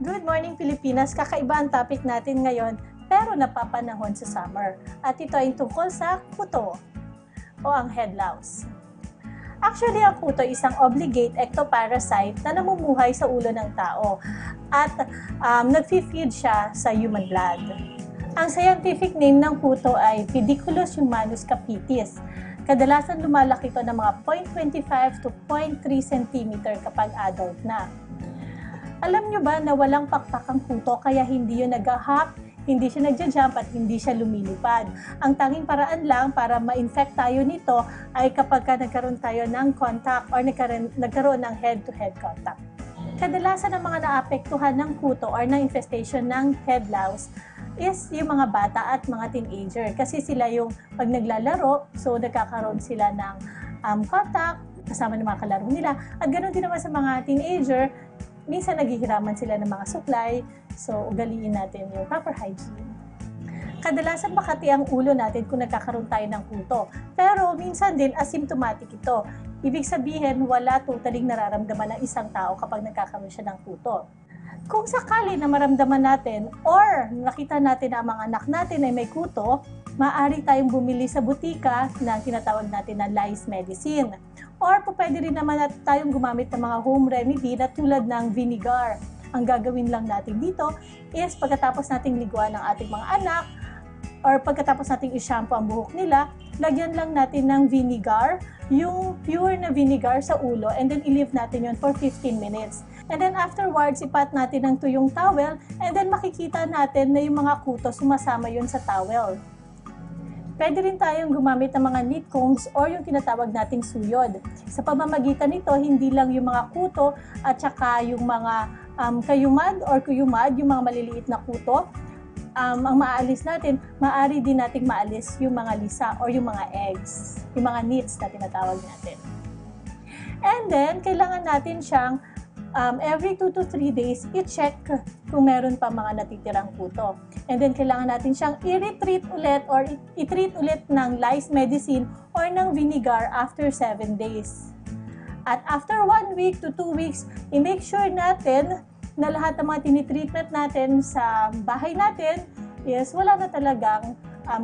Good morning Pilipinas! Kakaiba ang topic natin ngayon pero napapanahon sa summer. At ito ay tungkol sa kuto o ang head louse. Actually, ang kuto ay isang obligate ectoparasite na namumuhay sa ulo ng tao at nag-feed siya sa human blood. Ang scientific name ng kuto ay Pediculus humanus capitis. Kadalasan lumalaki ito ng mga 0.25 to 0.3 cm kapag adult na. Alam nyo ba na walang pakpak ang kuto kaya hindi yun nag-hop, hindi siya nagja-jump at hindi siya lumilipad. Ang tanging paraan lang para ma-infect tayo nito ay kapag nagkaroon tayo ng contact or nagkaroon ng head-to-head contact. Kadalasan ang mga naapektuhan ng kuto or ng infestation ng head louse is yung mga bata at mga teenager. Kasi sila yung pag naglalaro, so nagkakaroon sila ng contact kasama ng mga kalaro nila. At ganoon din naman sa mga teenager, minsan naghihiraman sila ng mga supply, so ugaliin natin yung proper hygiene. Kadalasan makati ang ulo natin kung nagkakaroon tayo ng kuto. Pero minsan din asymptomatic ito. Ibig sabihin, wala totaling nararamdaman ng isang tao kapag nagkakaroon siya ng kuto. Kung sakali na maramdaman natin or nakita natin na ang mga anak natin ay may kuto, maaari tayong bumili sa butika na tinatawag natin na lice medicine. Or pwede rin naman tayong gumamit ng mga home remedy na tulad ng vinegar. Ang gagawin lang natin dito is pagkatapos nating liguan ng ating mga anak or pagkatapos nating i-shampoo ang buhok nila, lagyan lang natin ng vinegar, yung pure na vinegar sa ulo, and then i-leave natin yun for 15 minutes. And then afterwards, ipat natin ng tuyong towel, and then makikita natin na yung mga kuto sumasama yun sa towel. Pwede rin tayong gumamit ng mga neat combs or yung tinatawag nating suyod. Sa pamamagitan nito, hindi lang yung mga kuto at saka yung mga kayumad or kuyumad, yung mga maliliit na kuto, ang maaalis natin, maaari din nating maalis yung mga lisa or yung mga eggs, yung mga nits na tinatawag natin. And then, kailangan natin siyang every 2 to 3 days, i-check kung meron pa mga natitirang kuto. And then, kailangan natin siyang i-retreat ulit or i-treat ulit ng lice medicine or ng vinegar after 7 days. At after 1 week to 2 weeks, i-make sure natin na lahat ng mga tinitreatment natin sa bahay natin is wala na talagang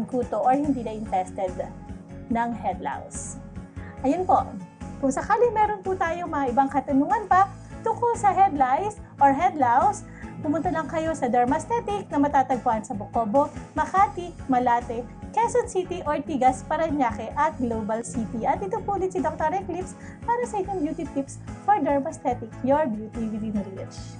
kuto or hindi na infested ng head louse. Ayun po, kung sakali meron po tayong mga ibang katanungan pa tungkol sa head lice or head louse, pumunta lang kayo sa Dermaesthetic na matatagpuan sa Bocobo, Makati, Malate, Quezon City, Ortigas, Parañaque at Global City. At ito po ulit si Dr. Eclipse para sa inyong beauty tips for Dermaesthetic, your beauty within reach.